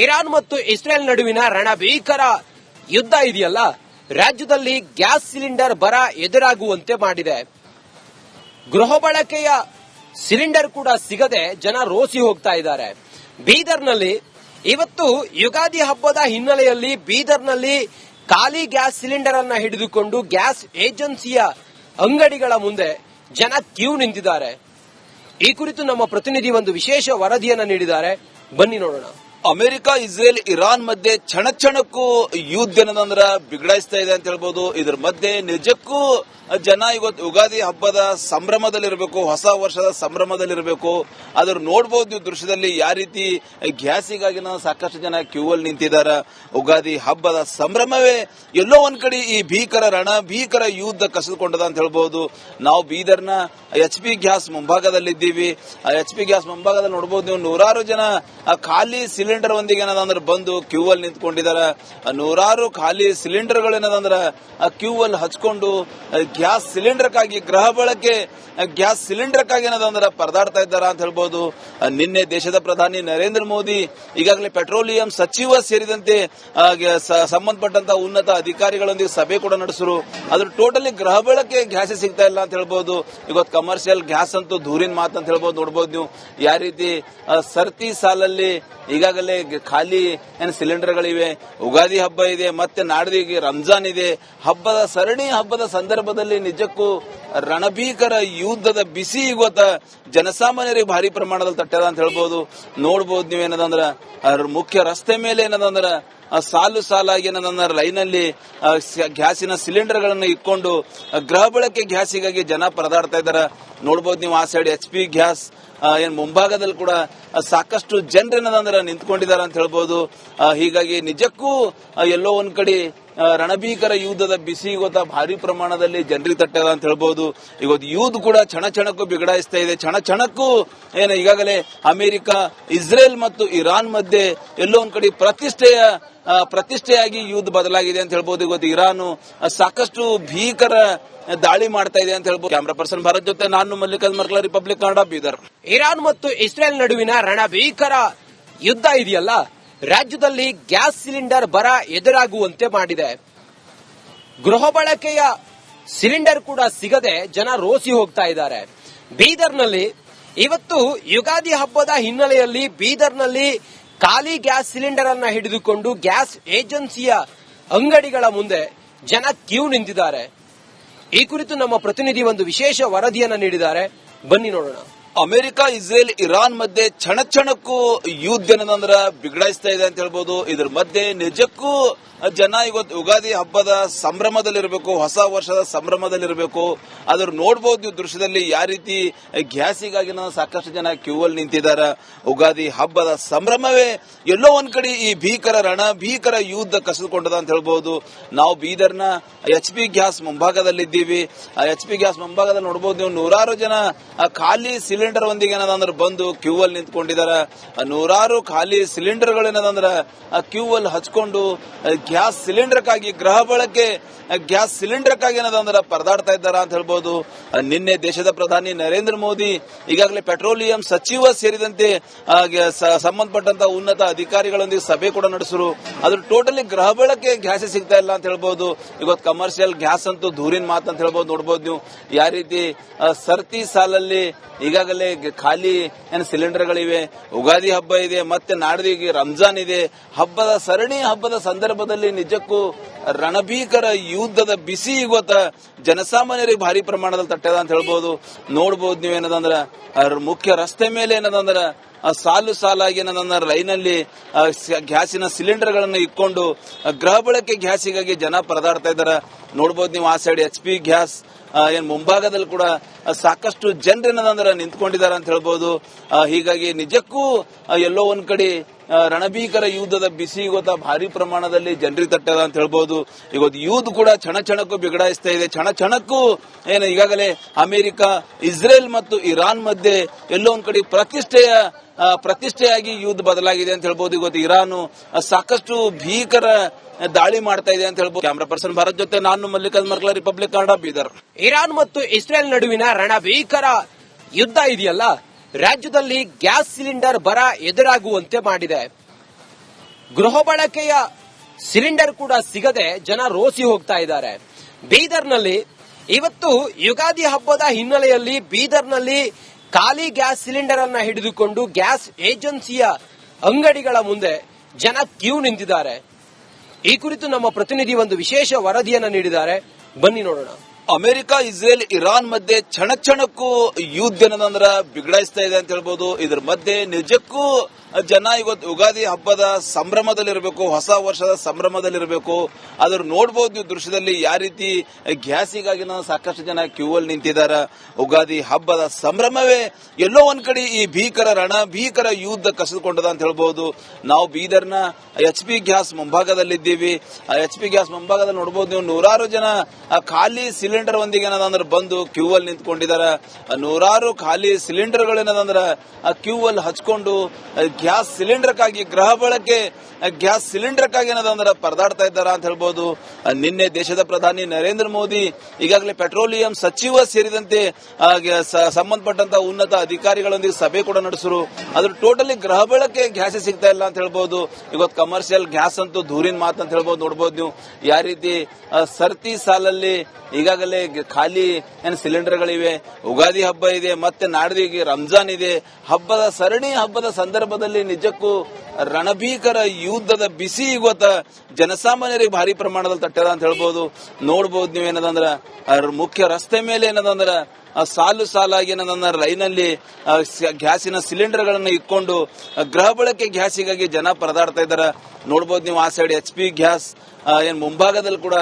Iran ಮತ್ತು Israel ನಡುವಿನ ರಣಭೀಕರ ಯುದ್ಧ ಇದೆಯಲ್ಲ, ರಾಜ್ಯದಲ್ಲಿ ಗ್ಯಾಸ್ ಸಿಲಿಂಡರ್ ಬರ ಎದುರಾಗುವಂತೆ ಮಾಡಿದೆ. ಗೃಹ ಬಳಕೆಯ ಸಿಲಿಂಡರ್ ಕೂಡ ಸಿಗದೆ ಜನ ರೋಸಿ ಹೋಗ್ತಾ ಇದ್ದಾರೆ. ಬೀದರ್ನಲ್ಲಿ ಇವತ್ತು ಯುಗಾದಿ ಹಬ್ಬದ ಹಿನ್ನೆಲೆಯಲ್ಲಿ ಬೀದರ್ನಲ್ಲಿ ಖಾಲಿ ಗ್ಯಾಸ್ ಸಿಲಿಂಡರ್ ಅನ್ನ ಹಿಡಿದುಕೊಂಡು ಗ್ಯಾಸ್ ಏಜೆನ್ಸಿಯ ಅಂಗಡಿಗಳ ಮುಂದೆ ಜನ ಕ್ಯೂ ನಿಂತಿದ್ದಾರೆ. ಈ ಕುರಿತು ನಮ್ಮ ಪ್ರತಿನಿಧಿ ಒಂದು ವಿಶೇಷ ವರದಿಯನ್ನ ನೀಡಿದ್ದಾರೆ, ಬನ್ನಿ ನೋಡೋಣ. ಅಮೆರಿಕ, ಇಸ್ರೇಲ್, ಇರಾನ್ ಮಧ್ಯೆ ಕ್ಷಣಕ್ಕೂ ಯುದ್ಧ ಏನದಂದ್ರ ಬಿಗಡಾಯಿಸ್ತಾ ಇದೆ ಅಂತ ಹೇಳ್ಬೋದು. ಇದ್ರ ಮಧ್ಯೆ ನಿಜಕ್ಕೂ ಜನ ಇವತ್ತು ಯುಗಾದಿ ಹಬ್ಬದ ಸಂಭ್ರಮದಲ್ಲಿರಬೇಕು, ಹೊಸ ವರ್ಷದ ಸಂಭ್ರಮದಲ್ಲಿರಬೇಕು. ಅದ್ರ ನೋಡಬಹುದು ನೀವು ದೃಶ್ಯದಲ್ಲಿ ಯಾವ ರೀತಿ ಗ್ಯಾಸಿಗಾಗಿ ಸಾಕಷ್ಟು ಜನ ಕ್ಯೂ ಅಲ್ಲಿ ನಿಂತಿದ್ದಾರೆ. ಯುಗಾದಿ ಹಬ್ಬದ ಸಂಭ್ರಮವೇ ಎಲ್ಲೋ ಒಂದ್ ಕಡೆ ಈ ಭೀಕರ ಯುದ್ಧ ಕಸಿದುಕೊಂಡದ ಅಂತ ಹೇಳ್ಬಹುದು. ನಾವು ಬೀದರ್ನ HP ಗ್ಯಾಸ್ ಮುಂಭಾಗದಲ್ಲಿದ್ದೀವಿ. HP ಗ್ಯಾಸ್ ಮುಂಭಾಗದಲ್ಲಿ ನೋಡಬಹುದು ನೀವು ನೂರಾರು ಜನ ಖಾಲಿ ಸಿಲಿಂಡರ್ ಒಂದಿಗೆ ಏನದಂದ್ರೆ ಬಂದು ಕ್ಯೂ ಅಲ್ಲಿ ನಿಂತ್ಕೊಂಡಿದ್ದಾರೆ. ನೂರಾರು ಖಾಲಿ ಸಿಲಿಂಡರ್ಗಳು ಏನದಂದ್ರೆ ಕ್ಯೂ ಅಲ್ಲಿ ಹಚ್ಕೊಂಡು ಗ್ಯಾಸ್ ಸಿಲಿಂಡರ್ಗಾಗಿ, ಗೃಹ ಬಳಕೆ ಗ್ಯಾಸ್ ಸಿಲಿಂಡರ್ಗಾಗಿ ಏನದಂದ್ರೆ ಪರದಾಡ್ತಾ ಇದ್ದಾರ ಅಂತ ಹೇಳ್ಬಹುದು. ನಿನ್ನೆ ದೇಶದ ಪ್ರಧಾನಿ ನರೇಂದ್ರ ಮೋದಿ ಈಗಾಗಲೇ ಪೆಟ್ರೋಲಿಯಂ ಸಚಿವ ಸೇರಿದಂತೆ ಸಂಬಂಧಪಟ್ಟಂತ ಉನ್ನತ ಅಧಿಕಾರಿಗಳೊಂದಿಗೆ ಸಭೆ ಕೂಡ ನಡೆಸಿದ್ರು. ಅದ್ರ ಟೋಟಲಿ ಗೃಹ ಬಳಕೆ ಗ್ಯಾಸ್ ಸಿಗ್ತಾ ಇಲ್ಲ ಅಂತ ಹೇಳ್ಬಹುದು. ಇವತ್ತು ಕಮರ್ಷಿಯಲ್ ಗ್ಯಾಸ್ ಅಂತೂ ದೂರಿನ ಮಾತು ಅಂತ ಹೇಳ್ಬಹುದು. ನೋಡಬಹುದು ನೀವು ಯಾವ ರೀತಿ ಸರ್ತಿ ಸಾಲಲ್ಲಿ ಈಗಾಗಲೇ ಖಾಲಿ ಸಿಲಿಂಡರ್ಗಳಿವೆ. ಯುಗಾದಿ ಹಬ್ಬ ಇದೆ, ಮತ್ತೆ ನಾಡಿಗೆ ರಂಜಾನ್ ಇದೆ. ಹಬ್ಬದ ಸಂದರ್ಭದಲ್ಲಿ ನಿಜಕ್ಕೂ ರಣಭೀಕರ ಯುದ್ಧದ ಬಿಸಿ ಇವತ್ತ ಜನಸಾಮಾನ್ಯರಿಗೆ ಭಾರಿ ಪ್ರಮಾಣದಲ್ಲಿ ತಟ್ಟದ ಅಂತ ಹೇಳ್ಬಹುದು. ನೋಡಬಹುದು ನೀವೇನದಂದ್ರ ಮುಖ್ಯ ರಸ್ತೆ ಮೇಲೆ ಏನದಂದ್ರ ಸಾಲಾಗಿ ಏನದಂದ್ರ ಲೈನಲ್ಲಿ ಗ್ಯಾಸಿನ ಸಿಲಿಂಡರ್ಗಳನ್ನು ಇಟ್ಕೊಂಡು ಗೃಹ ಬಳಕೆ ಗ್ಯಾಸಿಗಾಗಿ ಜನ ಪರದಾಡ್ತಾ ಇದ್ದಾರೆ. ನೋಡಬಹುದು ನೀವು ಆ ಸೈಡ್ HP ಗ್ಯಾಸ್ ಮುಂಭಾಗದಲ್ಲಿ ಕೂಡ ಸಾಕಷ್ಟು ಜನರೇನದಂದ್ರೆ ನಿಂತ್ಕೊಂಡಿದ್ದಾರೆ ಅಂತ ಹೇಳ್ಬಹುದು. ಹೀಗಾಗಿ ನಿಜಕ್ಕೂ ಎಲ್ಲೋ ಒಂದ್ ಕಡೆ ರಣಭೀಕರ ಯುದ್ಧದ ಬಿಸಿ ಇವತ್ತ ಭಾರಿ ಪ್ರಮಾಣದಲ್ಲಿ ಜನರಿಗೆ ತಟ್ಟದ ಅಂತ ಹೇಳ್ಬಹುದು. ಇವತ್ತು ಯುದ್ಧ ಕೂಡ ಕ್ಷಣಕ್ಕೂ ಬಿಗಡಾಯಿಸ್ತಾ ಇದೆ. ಕ್ಷಣಕ್ಕೂ ಈಗಾಗಲೇ ಅಮೆರಿಕ, ಇಸ್ರೇಲ್ ಮತ್ತು ಇರಾನ್ ಮಧ್ಯೆ ಎಲ್ಲೋ ಒಂದ್ ಕಡೆ ಪ್ರತಿಷ್ಠೆಯಾಗಿ ಯುದ್ಧ ಬದಲಾಗಿದೆ ಅಂತ ಹೇಳ್ಬಹುದು. ಇವತ್ತು ಇರಾನ್ ಸಾಕಷ್ಟು ಭೀಕರ ದಾಳಿ ಮಾಡ್ತಾ ಇದೆ ಅಂತ ಹೇಳ್ಬೋದು. ಕ್ಯಾಮರಾ ಪರ್ಸನ್ ಭಾರತ್ ಜೊತೆ ನಾನು ಮಲ್ಲಿಕಾರ್ಜುನ್ ಮರ್ಕಲ, ರಿಪಬ್ಲಿಕ್ ಕನ್ನಡ, ಬೀದರ್. ಇರಾನ್ ಮತ್ತು ಇಸ್ರೇಲ್ ನಡುವಿನ ರಣಭೀಕರ ಯುದ್ಧ ಇದೆಯಲ್ಲ, ರಾಜ್ಯದಲ್ಲಿ ಗ್ಯಾಸ್ ಸಿಲಿಂಡರ್ ಬರ ಎದುರಾಗುವಂತೆ ಮಾಡಿದೆ. ಗೃಹ ಬಳಕೆಯ ಸಿಲಿಂಡರ್ ಕೂಡ ಸಿಗದೆ ಜನ ರೋಸಿ ಹೋಗ್ತಾ ಇದ್ದಾರೆ. ಬೀದರ್ನಲ್ಲಿ ಇವತ್ತು ಯುಗಾದಿ ಹಬ್ಬದ ಹಿನ್ನೆಲೆಯಲ್ಲಿ ಬೀದರ್ನಲ್ಲಿ ಖಾಲಿ ಗ್ಯಾಸ್ ಸಿಲಿಂಡರ್ ಅನ್ನ ಹಿಡಿದುಕೊಂಡು ಗ್ಯಾಸ್ ಏಜೆನ್ಸಿಯ ಅಂಗಡಿಗಳ ಮುಂದೆ ಜನ ಕ್ಯೂ ನಿಂತಿದ್ದಾರೆ. ಈ ಕುರಿತು ನಮ್ಮ ಪ್ರತಿನಿಧಿ ಒಂದು ವಿಶೇಷ ವರದಿಯನ್ನ ನೀಡಿದ್ದಾರೆ, ಬನ್ನಿ ನೋಡೋಣ. ಅಮೆರಿಕ, ಇಸ್ರೇಲ್, ಇರಾನ್ ಮಧ್ಯೆ ಕ್ಷಣಕ್ಕೂ ಯುದ್ಧ ಏನದಂದ್ರ ಬಿಗಡಾಯಿಸ್ತಾ ಇದೆ ಅಂತ ಹೇಳ್ಬಹುದು. ಇದ್ರ ಮಧ್ಯೆ ನಿಜಕ್ಕೂ ಜನ ಇವತ್ತು ಯುಗಾದಿ ಹಬ್ಬದ ಸಂಭ್ರಮದಲ್ಲಿರಬೇಕು, ಹೊಸ ವರ್ಷದ ಸಂಭ್ರಮದಲ್ಲಿರಬೇಕು. ಅದ್ರ ನೋಡಬಹುದು ನೀವು ದೃಶ್ಯದಲ್ಲಿ ಯಾವ ರೀತಿ ಗ್ಯಾಸಿಗಾಗಿ ಸಾಕಷ್ಟು ಜನ ಕ್ಯೂ ಅಲ್ಲಿ ನಿಂತಿದ್ದಾರೆ. ಯುಗಾದಿ ಹಬ್ಬದ ಸಂಭ್ರಮವೇ ಎಲ್ಲೋ ಒಂದ್ ಕಡೆ ಈ ಭೀಕರ ಯುದ್ಧ ಕಸಿದುಕೊಂಡದ ಅಂತ ಹೇಳ್ಬಹುದು. ನಾವು ಬೀದರ್ನ HP ಗ್ಯಾಸ್ ಮುಂಭಾಗದಲ್ಲಿದ್ದೀವಿ. HP ಗ್ಯಾಸ್ ಮುಂಭಾಗದಲ್ಲಿ ನೋಡಬಹುದು ನೀವು ನೂರಾರು ಜನ ಖಾಲಿ ಸಿಲಿಂಡರ್ ಒಂದಿಗೆ ಏನದಂದ್ರೆ ಬಂದು ಕ್ಯೂ ಅಲ್ಲಿ ನಿಂತ್ಕೊಂಡಿದ್ದಾರೆ. ನೂರಾರು ಖಾಲಿ ಸಿಲಿಂಡರ್ಗಳು ಏನದಂದ್ರೆ ಕ್ಯೂ ಅಲ್ಲಿ ಹಚ್ಕೊಂಡು ಗ್ಯಾಸ್ ಸಿಲಿಂಡರ್ಗಾಗಿ, ಗೃಹ ಬಳಕೆ ಗ್ಯಾಸ್ ಸಿಲಿಂಡರ್ಗಾಗಿ ಏನದಂದ್ರೆ ಪರದಾಡ್ತಾ ಇದ್ದಾರ ಅಂತ ಹೇಳ್ಬಹುದು. ನಿನ್ನೆ ದೇಶದ ಪ್ರಧಾನಿ ನರೇಂದ್ರ ಮೋದಿ ಈಗಾಗಲೇ ಪೆಟ್ರೋಲಿಯಂ ಸಚಿವ ಸೇರಿದಂತೆ ಸಂಬಂಧಪಟ್ಟಂತ ಉನ್ನತ ಅಧಿಕಾರಿಗಳೊಂದಿಗೆ ಸಭೆ ಕೂಡ ನಡೆಸಿದ್ರು. ಅದ್ರ ಟೋಟಲಿ ಗೃಹ ಬಳಕೆ ಗ್ಯಾಸ್ ಸಿಗ್ತಾ ಇಲ್ಲ ಅಂತ ಹೇಳ್ಬಹುದು. ಇವತ್ತು ಕಮರ್ಷಿಯಲ್ ಗ್ಯಾಸ್ ಅಂತೂ ದೂರಿನ ಮಾತು ಅಂತ ಹೇಳ್ಬಹುದು. ನೋಡಬಹುದು ನೀವು ಯಾವ ರೀತಿ ಸರ್ತಿ ಸಾಲಲ್ಲಿ ಈಗಾಗಲೇ ಖಾಲಿ ಸಿಲಿಂಡರ್ಗಳಿವೆ. ಯುಗಾದಿ ಹಬ್ಬ ಇದೆ, ಮತ್ತೆ ನಾಡಿಗೆ ರಂಜಾನ್ ಇದೆ. ಹಬ್ಬದ ಸಂದರ್ಭದಲ್ಲಿ ನಿಜಕ್ಕೂ ರಣಭೀಕರ ಯುದ್ಧದ ಬಿಸಿ ಇವತ್ತ ಜನಸಾಮಾನ್ಯರಿಗೆ ಭಾರಿ ಪ್ರಮಾಣದಲ್ಲಿ ತಟ್ಟದ ಅಂತ ಹೇಳ್ಬಹುದು. ನೋಡಬಹುದು ನೀವೇನದಂದ್ರ ಮುಖ್ಯ ರಸ್ತೆ ಮೇಲೆ ಏನದಂದ್ರ ಸಾಲಾಗಿ ಏನದಂದ್ರೆ ಲೈನಲ್ಲಿ ಗ್ಯಾಸಿನ ಸಿಲಿಂಡರ್ಗಳನ್ನು ಇಟ್ಕೊಂಡು ಗೃಹ ಬಳಕೆ ಗ್ಯಾಸಿಗಾಗಿ ಜನ ಪರದಾಡ್ತಾ ಇದ್ದಾರೆ. ನೋಡಬಹುದು ನೀವು ಆ ಸೈಡ್ HP ಗ್ಯಾಸ್ ಮುಂಭಾಗದಲ್ಲಿ ಕೂಡ ಸಾಕಷ್ಟು ಜನರೇನದಂದ್ರೆ ನಿಂತ್ಕೊಂಡಿದ್ದಾರೆ ಅಂತ ಹೇಳ್ಬಹುದು. ಹೀಗಾಗಿ ನಿಜಕ್ಕೂ ಎಲ್ಲೋ ಒಂದ್ ಕಡೆ ರಣಭೀಕರ ಯುದ್ಧದ ಬಿಸಿ ಇವತ್ತ ಭಾರಿ ಪ್ರಮಾಣದಲ್ಲಿ ಜನರಿಗೆ ತಟ್ಟದ ಅಂತ ಹೇಳ್ಬಹುದು. ಇವತ್ತು ಯುದ್ಧ ಕೂಡ ಕ್ಷಣಕ್ಕೂ ಬಿಗಡಾಯಿಸ್ತಾ ಇದೆ. ಕ್ಷಣಕ್ಕೂ ಈಗಾಗಲೇ ಅಮೆರಿಕ, ಇಸ್ರೇಲ್ ಮತ್ತು ಇರಾನ್ ಮಧ್ಯೆ ಎಲ್ಲೋ ಒಂದ್ ಕಡೆ ಪ್ರತಿಷ್ಠೆಯಾಗಿ ಯುದ್ಧ ಬದಲಾಗಿದೆ ಅಂತ ಹೇಳ್ಬಹುದು. ಇವತ್ತು ಇರಾನ್ ಸಾಕಷ್ಟು ಭೀಕರ ದಾಳಿ ಮಾಡ್ತಾ ಇದೆ ಅಂತ ಹೇಳ್ಬಹುದು. ಕ್ಯಾಮರಾ ಪರ್ಸನ್ ಭಾರತ್ ಜೊತೆ ನಾನು ಮಲ್ಲಿಕಾರ್ಜುನ್ ಮರ್ಕಲ, ರಿಪಬ್ಲಿಕ್ ಕನ್ನಡ, ಬೀದರ್. ಇರಾನ್ ಮತ್ತು ಇಸ್ರೇಲ್ ನಡುವಿನ ರಣಭೀಕರ ಯುದ್ಧ ಇದೆಯಲ್ಲ, ರಾಜ್ಯದಲ್ಲಿ ಗ್ಯಾಸ್ ಸಿಲಿಂಡರ್ ಬರ ಎದುರಾಗುವಂತೆ ಮಾಡಿದೆ. ಗೃಹ ಬಳಕೆಯ ಸಿಲಿಂಡರ್ ಕೂಡ ಸಿಗದೆ ಜನ ರೋಸಿ ಹೋಗ್ತಾ ಇದ್ದಾರೆ. ಬೀದರ್ನಲ್ಲಿ ಇವತ್ತು ಯುಗಾದಿ ಹಬ್ಬದ ಹಿನ್ನೆಲೆಯಲ್ಲಿ ಬೀದರ್ನಲ್ಲಿ ಖಾಲಿ ಗ್ಯಾಸ್ ಸಿಲಿಂಡರ್ ಅನ್ನ ಹಿಡಿದುಕೊಂಡು ಗ್ಯಾಸ್ ಏಜೆನ್ಸಿಯ ಅಂಗಡಿಗಳ ಮುಂದೆ ಜನ ಕ್ಯೂ ನಿಂತಿದ್ದಾರೆ. ಈ ಕುರಿತು ನಮ್ಮ ಪ್ರತಿನಿಧಿ ಒಂದು ವಿಶೇಷ ವರದಿಯನ್ನು ನೀಡಿದ್ದಾರೆ, ಬನ್ನಿ ನೋಡೋಣ. ಅಮೆರಿಕ, ಇಸ್ರೇಲ್, ಇರಾನ್ ಮಧ್ಯೆ ಕ್ಷಣಕ್ಕೂ ಯುದ್ಧ ಏನದಂದ್ರ ಬಿಗಡಾಯಿಸ್ತಾ ಇದೆ ಅಂತ ಹೇಳ್ಬೋದು. ಇದ್ರ ಮಧ್ಯೆ ನಿಜಕ್ಕೂ ಜನ ಇವತ್ತು ಯುಗಾದಿ ಹಬ್ಬದ ಸಂಭ್ರಮದಲ್ಲಿರಬೇಕು, ಹೊಸ ವರ್ಷದ ಸಂಭ್ರಮದಲ್ಲಿರಬೇಕು. ಅದ್ರ ನೋಡಬಹುದು ನೀವು ದೃಶ್ಯದಲ್ಲಿ ಯಾವ ರೀತಿ ಗ್ಯಾಸಿಗಾಗಿ ಸಾಕಷ್ಟು ಜನ ಕ್ಯೂ ಅಲ್ಲಿ ನಿಂತಿದ್ದಾರೆ. ಯುಗಾದಿ ಹಬ್ಬದ ಸಂಭ್ರಮವೇ ಎಲ್ಲೋ ಒಂದ್ ಕಡೆ ಈ ಭೀಕರ ಯುದ್ಧ ಕಸಿದುಕೊಂಡದ ಅಂತ ಹೇಳ್ಬಹುದು. ನಾವು ಬೀದರ್ನ HP ಗ್ಯಾಸ್ ಮುಂಭಾಗದಲ್ಲಿದ್ದೀವಿ. HP ಗ್ಯಾಸ್ ಮುಂಭಾಗದಲ್ಲಿ ನೋಡಬಹುದು ನೀವು ನೂರಾರು ಜನ ಖಾಲಿ ಸಿಲಿಂಡರ್ ಒಂದಿಗೆ ಏನದಂದ್ರೆ ಬಂದು ಕ್ಯೂ ಅಲ್ಲಿ ನಿಂತ್ಕೊಂಡಿದ್ದಾರೆ. ನೂರಾರು ಖಾಲಿ ಸಿಲಿಂಡರ್ ಗಳೇನದಂದ್ರ ಕ್ಯೂ ಅಲ್ಲಿ ಹಚ್ಕೊಂಡು ಗ್ಯಾಸ್ ಸಿಲಿಂಡರ್ಗಾಗಿ ಗೃಹ ಬಳಕೆ ಗ್ಯಾಸ್ ಸಿಲಿಂಡರ್ಗಾಗಿ ಏನದಂದ್ರೆ ಪರದಾಡ್ತಾ ಇದ್ದಾರ ಅಂತ ಹೇಳ್ಬೋದು. ನಿನ್ನೆ ದೇಶದ ಪ್ರಧಾನಿ ನರೇಂದ್ರ ಮೋದಿ ಈಗಾಗಲೇ ಪೆಟ್ರೋಲಿಯಂ ಸಚಿವ ಸೇರಿದಂತೆ ಸಂಬಂಧಪಟ್ಟಂತ ಉನ್ನತ ಅಧಿಕಾರಿಗಳೊಂದಿಗೆ ಸಭೆ ಕೂಡ ನಡೆಸಿರು. ಅದ್ರ ಟೋಟಲಿ ಗೃಹ ಬಳಕೆ ಗ್ಯಾಸ್ ಸಿಗ್ತಾ ಇಲ್ಲ ಅಂತ ಹೇಳ್ಬೋದು. ಇವತ್ತು ಕಮರ್ಷಿಯಲ್ ಗ್ಯಾಸ್ ಅಂತೂ ದೂರಿನ ಮಾತು ಅಂತ ಹೇಳ್ಬೋದು. ನೋಡಬಹುದು ನೀವು ಯಾವ ರೀತಿ ಸರ್ತಿ ಸಾಲಲ್ಲಿ ಈಗಾಗಲೇ ಖಾಲಿ ಸಿಲಿಂಡರ್ಗಳಿವೆ. ಯುಗಾದಿ ಹಬ್ಬ ಇದೆ, ಮತ್ತೆ ನಾಡಿಗೆ ರಂಜಾನ್ ಇದೆ. ಹಬ್ಬದ ಸಂದರ್ಭದಲ್ಲಿ ನಿಜಕ್ಕೂ ರಣಭೀಕರ ಯುದ್ಧದ ಬಿಸಿ ಇವತ್ತ ಜನಸಾಮಾನ್ಯರಿಗೆ ಭಾರಿ ಪ್ರಮಾಣದಲ್ಲಿ ತಟ್ಟದ ಅಂತ ಹೇಳ್ಬೋದು. ನೋಡಬಹುದು ನೀವೇನದಂದ್ರ ಮುಖ್ಯ ರಸ್ತೆ ಮೇಲೆ ಏನದಂದ್ರ ಸಾಲಾಗಿ ಏನದಂದ್ರ ಲೈನಲ್ಲಿ ಗ್ಯಾಸಿನ ಸಿಲಿಂಡರ್ ಗಳನ್ನ ಇಟ್ಕೊಂಡು ಗೃಹ ಬಳಕೆ ಗ್ಯಾಸಿಗಾಗಿ ಜನ ಪರದಾಡ್ತಾ ಇದ್ದಾರೆ. ನೋಡಬಹುದು ನೀವು ಆ ಸೈಡ್ HP ಗ್ಯಾಸ್ ಮುಂಭಾಗದಲ್ಲಿ ಕೂಡ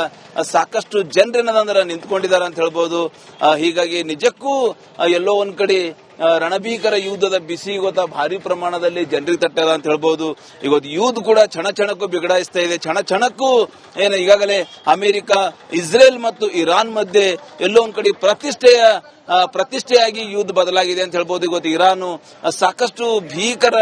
ಸಾಕಷ್ಟು ಜನರೇನದಂದ್ರ ನಿಂತ್ಕೊಂಡಿದ್ದಾರೆ ಅಂತ ಹೇಳ್ಬೋದು. ಹೀಗಾಗಿ ನಿಜಕ್ಕೂ ಎಲ್ಲೋ ಒಂದ್ ಕಡೆ ರಣಭೀಕರ ಯುದ್ಧದ ಬಿಸಿ ಇವತ್ತ ಭಾರಿ ಪ್ರಮಾಣದಲ್ಲಿ ಜನರಿಗೆ ತಟ್ಟದ ಅಂತ ಹೇಳ್ಬಹುದು. ಇವತ್ತು ಯುದ್ಧ ಕೂಡ ಕ್ಷಣಕ್ಕೂ ಬಿಗಡಾಯಿಸ್ತಾ ಇದೆ. ಕ್ಷಣಕ್ಕೂ ಈಗಾಗಲೇ ಅಮೆರಿಕ, ಇಸ್ರೇಲ್ ಮತ್ತು ಇರಾನ್ ಮಧ್ಯೆ ಎಲ್ಲೋ ಒಂದ್ ಕಡೆ ಪ್ರತಿಷ್ಠೆಯಾಗಿ ಯುದ್ಧ ಬದಲಾಗಿದೆ ಅಂತ ಹೇಳ್ಬಹುದು. ಇವತ್ತು ಇರಾನ್ ಸಾಕಷ್ಟು ಭೀಕರ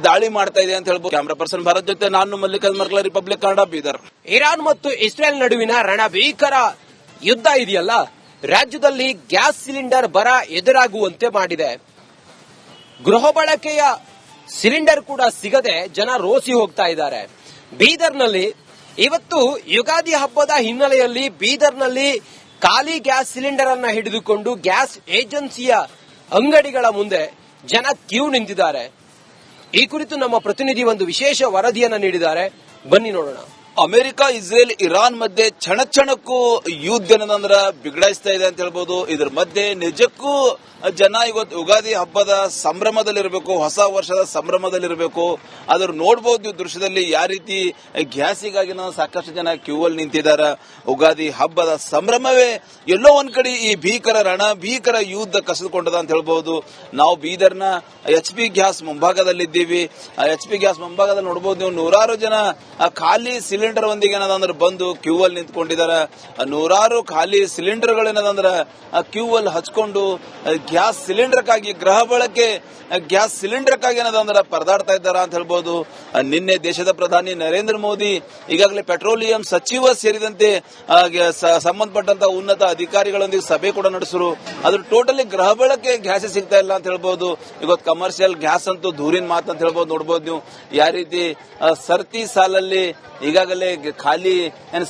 ದಾಳಿ ಮಾಡ್ತಾ ಇದೆ ಅಂತ ಹೇಳ್ಬೋದು. ಕ್ಯಾಮರಾ ಪರ್ಸನ್ ಭಾರತ್ ಜೊತೆ ನಾನು ಮಲ್ಲಿಕಾರ್ಜುನ್ ಮರ್ಕಲ, ರಿಪಬ್ಲಿಕ್ ಕನ್ನಡ, ಬೀದರ್. ಇರಾನ್ ಮತ್ತು ಇಸ್ರೇಲ್ ನಡುವಿನ ರಣಭೀಕರ ಯುದ್ಧ ಇದೆಯಲ್ಲ, ರಾಜ್ಯದಲ್ಲಿ ಗ್ಯಾಸ್ ಸಿಲಿಂಡರ್ ಬರ ಎದುರಾಗುವಂತೆ ಮಾಡಿದೆ. ಗೃಹ ಬಳಕೆಯ ಸಿಲಿಂಡರ್ ಕೂಡ ಸಿಗದೆ ಜನ ರೋಸಿ ಹೋಗ್ತಾ ಇದ್ದಾರೆ. ಬೀದರ್ನಲ್ಲಿ ಇವತ್ತು ಯುಗಾದಿ ಹಬ್ಬದ ಹಿನ್ನೆಲೆಯಲ್ಲಿ ಬೀದರ್ನಲ್ಲಿ ಖಾಲಿ ಗ್ಯಾಸ್ ಸಿಲಿಂಡರ್ ಅನ್ನ ಹಿಡಿದುಕೊಂಡು ಗ್ಯಾಸ್ ಏಜೆನ್ಸಿಯ ಅಂಗಡಿಗಳ ಮುಂದೆ ಜನ ಕ್ಯೂ ನಿಂತಿದ್ದಾರೆ. ಈ ಕುರಿತು ನಮ್ಮ ಪ್ರತಿನಿಧಿ ಒಂದು ವಿಶೇಷ ವರದಿಯನ್ನು ನೀಡಿದ್ದಾರೆ, ಬನ್ನಿ ನೋಡೋಣ. ಅಮೆರಿಕ, ಇಸ್ರೇಲ್, ಇರಾನ್ ಮಧ್ಯೆ ಕ್ಷಣಕ್ಕೂ ಯುದ್ಧ ಏನದಂದ್ರ ಬಿಗಡಾಯಿಸ್ತಾ ಇದೆ ಅಂತ ಹೇಳ್ಬೋದು. ಇದ್ರ ಮಧ್ಯೆ ನಿಜಕ್ಕೂ ಜನ ಇವತ್ತು ಯುಗಾದಿ ಹಬ್ಬದ ಸಂಭ್ರಮದಲ್ಲಿರಬೇಕು, ಹೊಸ ವರ್ಷದ ಸಂಭ್ರಮದಲ್ಲಿರಬೇಕು. ಅದ್ರ ನೋಡಬಹುದು ನೀವು ದೃಶ್ಯದಲ್ಲಿ ಯಾವ ರೀತಿ ಗ್ಯಾಸಿಗಾಗಿ ಸಾಕಷ್ಟು ಜನ ಕ್ಯೂ ಅಲ್ಲಿ ನಿಂತಿದ್ದಾರೆ. ಯುಗಾದಿ ಹಬ್ಬದ ಸಂಭ್ರಮವೇ ಎಲ್ಲೋ ಒಂದ್ ಕಡೆ ಈ ಭೀಕರ ಯುದ್ಧ ಕಸಿದುಕೊಂಡದ ಅಂತ ಹೇಳ್ಬಹುದು. ನಾವು ಬೀದರ್ನ HP ಗ್ಯಾಸ್ ಮುಂಭಾಗದಲ್ಲಿದ್ದೀವಿ. HP ಗ್ಯಾಸ್ ಮುಂಭಾಗದಲ್ಲಿ ನೋಡಬಹುದು ನೀವು ನೂರಾರು ಜನ ಖಾಲಿ ಸಿಲಿಂಡರ್ ಒಂದಿಗೆ ಏನದಂದ್ರೆ ಬಂದು ಕ್ಯೂ ಅಲ್ಲಿ ನಿಂತ್ಕೊಂಡಿದ್ದಾರೆ. ನೂರಾರು ಖಾಲಿ ಸಿಲಿಂಡರ್ ಗಳೇನದಂದ್ರ ಕ್ಯೂ ಅಲ್ಲಿ ಹಚ್ಕೊಂಡು ಗ್ಯಾಸ್ ಸಿಲಿಂಡರ್ಗಾಗಿ ಗೃಹ ಬಳಕೆ ಗ್ಯಾಸ್ ಸಿಲಿಂಡರ್ಗಾಗಿ ಏನದಂದ್ರ ಪರದಾಡ್ತಾ ಇದ್ದಾರ ಅಂತ ಹೇಳ್ಬೋದು. ನಿನ್ನೆ ದೇಶದ ಪ್ರಧಾನಿ ನರೇಂದ್ರ ಮೋದಿ ಈಗಾಗಲೇ ಪೆಟ್ರೋಲಿಯಂ ಸಚಿವ ಸೇರಿದಂತೆ ಸಂಬಂಧಪಟ್ಟಂತ ಉನ್ನತ ಅಧಿಕಾರಿಗಳೊಂದಿಗೆ ಸಭೆ ಕೂಡ ನಡೆಸಿರು. ಅದ್ರ ಟೋಟಲಿ ಗೃಹ ಬಳಕೆ ಗ್ಯಾಸ್ ಸಿಗ್ತಾ ಇಲ್ಲ ಅಂತ ಹೇಳ್ಬೋದು. ಇವತ್ತು ಕಮರ್ಷಿಯಲ್ ಗ್ಯಾಸ್ ಅಂತೂ ದೂರಿನ ಮಾತು ಅಂತ ಹೇಳ್ಬೋದು. ನೋಡಬಹುದು ನೀವು ಯಾವ ರೀತಿ ಸರ್ತಿ ಸಾಲಲ್ಲಿ ಈಗಾಗಲೇ ಖಾಲಿ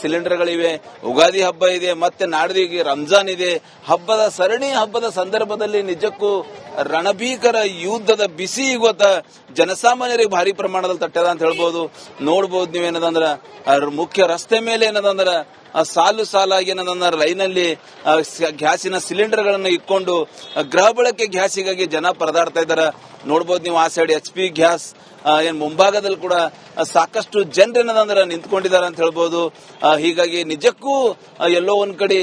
ಸಿಲಿಂಡರ್ಗಳಿವೆ. ಯುಗಾದಿ ಹಬ್ಬ ಇದೆ, ಮತ್ತೆ ನಾಡಿಗೆ ರಂಜಾನ್ ಇದೆ. ಹಬ್ಬದ ಸಂದರ್ಭದಲ್ಲಿ ನಿಜಕ್ಕೂ ರಣಭೀಕರ ಯುದ್ಧದ ಬಿಸಿ ಇವತ್ತ ಜನಸಾಮಾನ್ಯರಿಗೆ ಭಾರಿ ಪ್ರಮಾಣದಲ್ಲಿ ತಟ್ಟದ ಅಂತ ಹೇಳ್ಬೋದು. ನೋಡಬಹುದು ನೀವೇನದಂದ್ರ ಮುಖ್ಯ ರಸ್ತೆ ಮೇಲೆ ಏನದಂದ್ರ ಸಾಲಾಗಿ ಏನದಂದ್ರ ಲೈನಲ್ಲಿ ಗ್ಯಾಸಿನ ಸಿಲಿಂಡರ್ ಗಳನ್ನ ಇಟ್ಕೊಂಡು ಗೃಹ ಬಳಕೆ ಗ್ಯಾಸಿಗಾಗಿ ಜನ ಪರದಾಡ್ತಾ ಇದ್ದಾರೆ. ನೋಡಬಹುದು ನೀವು ಆ ಸೈಡ್ HP ಗ್ಯಾಸ್ ಮುಂಭಾಗದಲ್ಲಿ ಕೂಡ ಸಾಕಷ್ಟು ಜನರೇನದಂದ್ರ ನಿಂತ್ಕೊಂಡಿದ್ದಾರೆ ಅಂತ ಹೇಳ್ಬೋದು. ಹೀಗಾಗಿ ನಿಜಕ್ಕೂ ಎಲ್ಲೋ ಒಂದ್ ಕಡೆ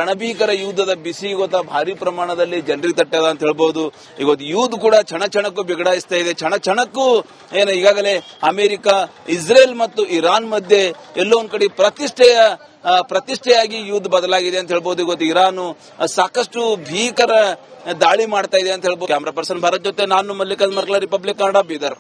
ರಣಭೀಕರ ಯುದ್ಧದ ಬಿಸಿ ಇವತ್ತ ಭಾರಿ ಪ್ರಮಾಣದಲ್ಲಿ ಜನರಿಗೆ ತಟ್ಟದ ಅಂತ ಹೇಳ್ಬಹುದು. ಇವತ್ತು ಯುದ್ಧ ಕೂಡ ಕ್ಷಣಕ್ಕೂ ಬಿಗಡಾಯಿಸ್ತಾ ಇದೆ. ಕ್ಷಣಕ್ಕೂ ಈಗಾಗಲೇ ಅಮೆರಿಕ, ಇಸ್ರೇಲ್ ಮತ್ತು ಇರಾನ್ ಮಧ್ಯೆ ಎಲ್ಲೋ ಒಂದ್ ಕಡೆ ಪ್ರತಿಷ್ಠೆಯಾಗಿ ಯುದ್ಧ ಬದಲಾಗಿದೆ ಅಂತ ಹೇಳ್ಬೋದು. ಇವತ್ತು ಇರಾನ್ ಸಾಕಷ್ಟು ಭೀಕರ ದಾಳಿ ಮಾಡ್ತಾ ಇದೆ ಅಂತ ಹೇಳ್ಬೋದು. ಕ್ಯಾಮರಾ ಪರ್ಸನ್ ಭಾರತ್ ಜೊತೆ ನಾನು ಮಲ್ಲಿಕಾರ್ಜುನ್ ಮರ್ಕಲ, ರಿಪಬ್ಲಿಕ್ ಕನ್ನಡ, ಬೀದರ್.